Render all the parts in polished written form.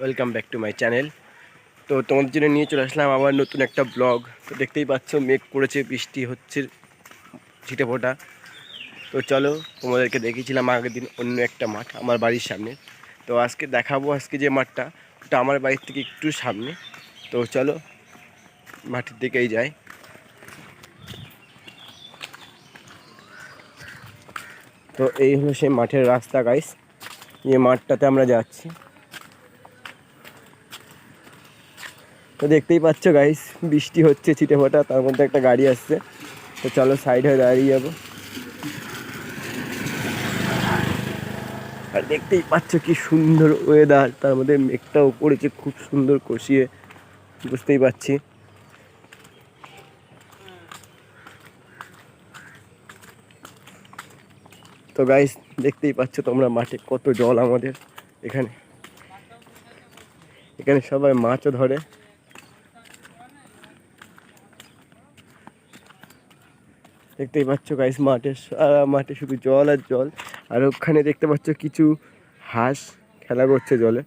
Welcome back to my channel. তো তোমাদের জন্য নিয়ে চলে আসলাম আবার নতুন একটা ব্লগ। তো দেখতেই পাচ্ছ মেঘ করেছে, বৃষ্টি হচ্ছে ছিটেফোঁটা। তো চলো, তোমাদেরকে দেখিয়েছিলাম আগের দিন অন্য একটা মাঠ আমার বাড়ির সামনে। তো আজকে দেখাবো, আজকে যে মাঠটা ওটা আমার বাড়ির থেকে একটু সামনে। তো চলো মাঠের দিকেই যাই। তো এই হলো সেই মাঠের রাস্তা গাইস, যে মাঠটাতে আমরা যাচ্ছি। তো দেখতেই পাচ্ছ গাইস, বৃষ্টি হচ্ছে ছিটেফোঁটা, তার মধ্যে একটা গাড়ি আসছে। তো চলো সাইড হয়ে দাঁড়িয়ে যাবো। আর দেখতেই পাচ্ছ কি সুন্দর ওয়েদার, তার মধ্যে মেঘটাও পড়েছে খুব সুন্দর কষিয়ে, বুঝতেই পারছি। তো গাইস দেখতেই পাচ্ছ তোমরা মাঠে কত জল আমাদের এখানে। এখানে সবাই মাছও ধরে। দেখতেই পাচ্ছ গাইস মাঠে, সারা মাঠে শুধু জল আর জল। আর ওখানে দেখতে পাচ্ছ কিছু হাঁস খেলা করছে জলে।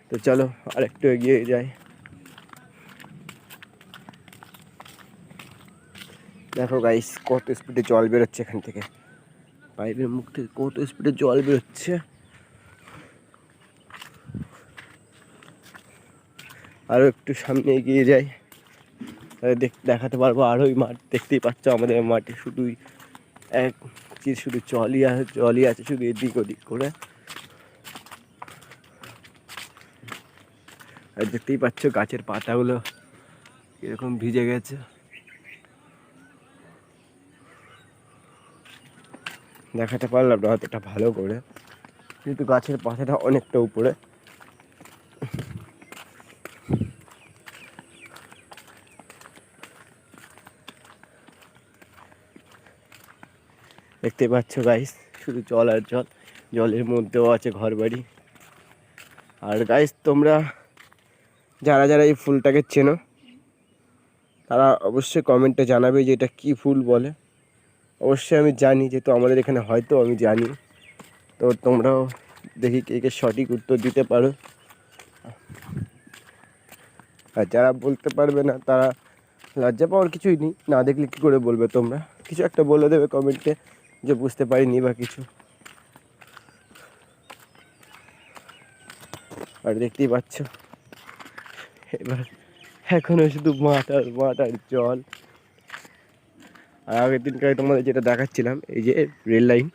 তো চলো আর একটু এগিয়ে যাই। দেখো গাইস কত স্পিডে জল বেরোচ্ছে এখান থেকে, পাইপের মুখ থেকে কত স্পিডে জল বেরোচ্ছে। আরও একটু সামনে এগিয়ে যাই, দেখাতে পারবো আরো ওই মাঠ। দেখতেই পাচ্ছ আমাদের মাঠে শুধুই এক চির শুধু জলই আছে শুধু এদিক ওদিক করে। আর দেখতেই পাচ্ছ গাছের পাতাগুলো এরকম ভিজে গেছে। দেখাতে পারলাম না অতটা ভালো করে, কিন্তু গাছের পাতাটা অনেকটা উপরে। দেখতে পাচ্ছ গাইস শুধু জল আর জল, জলের মধ্যেও আছে ঘর বাড়ি। আর গাইস তোমরা যারা যারা এই ফুলটাকে চেনো তারা অবশ্যই কমেন্টে জানাবে যে এটা কী ফুল বলে। অবশ্যই আমি জানি, যেহেতু আমাদের এখানে হয়তো আমি জানি। তো তোমরাও দেখি কে কে সঠিক উত্তর দিতে পারো। আর যারা বলতে পারবে না তারা লজ্জা পাওয়ার কিছুই নেই, না দেখলে কী করে বলবে। তোমরা কিছু একটা বলে দেবে কমেন্টে যে বুঝতে পারিনি বা কিছু। আর দেখতেই পাচ্ছ এবার এখনও শুধু মাঠ আর জল। আর আগের দিনকার তোমাদের যেটা দেখাচ্ছিলাম, এই যে রেল লাইন,